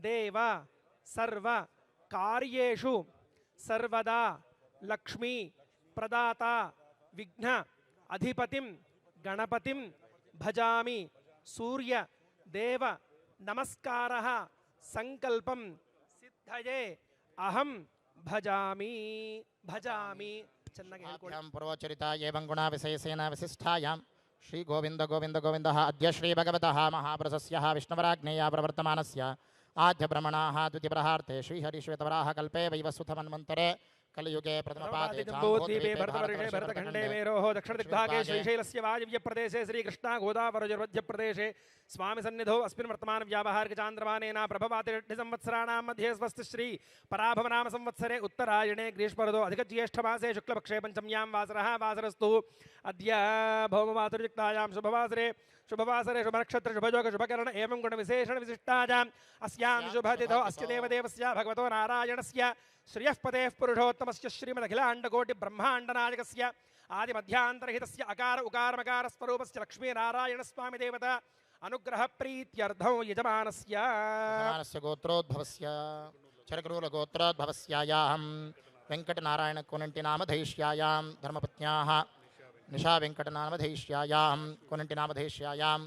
देव सर्व कार्येषु सर्वदा लक्ष्मी प्रदाता विघ्न अधिपतिं गणपतिं भजामि सूर्य देव नमस्कारः संकल्पं सिद्धये अहं भजामि भजामि चन्नगे ಹೇಳ್ಕೊಳ್ಳಿ पूर्वचरिता एवं गुणा विशेषेण विशिष्टायां श्री गोविंद गोविंद गोविंदः अद्य श्री भगवतः महापुरुषस्य विष्णुवराज्ञया प्रवर्तमानस्य आद्य ब्रह्मणाः द्वितीयप्रहार्थे श्री हरिश्वेतवराह कल्पे वैवस्वतमन्वन्तरे कलियुगे प्रथमपादे जम्बूद्वीपे भरतवर्षे भरतखण्डे मेरोः दक्षिणदिग्भागे श्रीशैलस्य वायव्यप्रदेशे श्रीकृष्णा गोदावरीमध्यप्रदेशे स्वामी सन्निधौ अस्मिन् वर्तमान व्यावहारिकचान्द्रमानेन प्रभवातिसंवत्सराणां मध्ये स्वस्ति श्री पराभवनाम संवत्सरे उत्तरायणे ग्रीष्मऋतौ अधिकज्येष्ठमासे शुक्लपक्षे पंचम्यां वासरः वासरस्तु अद्य भौमवासरयुक्तायां शुभवासरे शुभनक्षत्र शुभयोग शुभकर्ण एवं गुणविशेषण विशिष्टायाम् अस्यां शुभतिथौ अस्य देवदेवस्य भगवतो नारायणस्य श्रियः पदेः पुरुषोत्तमस्य श्रीमदखिलाण्डकोटि ब्रह्माण्डनायकस्य आदिमध्यान्तरहितस्य अकार उकारमकार स्वरूपस्य लक्ष्मीनारायणस्वामी देवता अनुग्रह प्रीत्यर्थौ यजमानस्य गोत्रोद्भवस्य चरकुरूलगोत्रोद्भवस्यायां वेङ्कटनारायणकोनण्टिनामधैष्यायां धर्मपत्न्याः निशा वेङ्कटनामधैष्यायां कोनण्टिनामधैष्यायां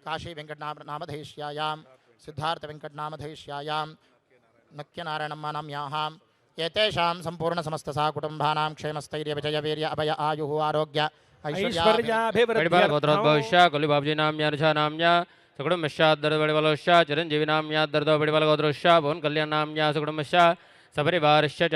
काशी वेङ्कटनामधैष्यायां सिद्धार्थ वेङ्कटनामधैष्यायां नक्यनारायणम्मा नाम्याः एतेषां सम्पूर्ण समस्तसा कुटुम्बानां क्षेमस्थैर्य विजय वीर्य अभय आयुः आरोग्य ऐश्वर्याभिवृद्ध्यर्थौ कुलिबाबजी नाम्या नाम्या सुकुटुम्बश्चाद्दर्दवडिवलोश्च चिरञ्जीवी नाम्या दर्दवडिवलगोत्रोश्च भुवन् कल्याण नाम्या सुकुटुम्बश्च सपरिवारश्च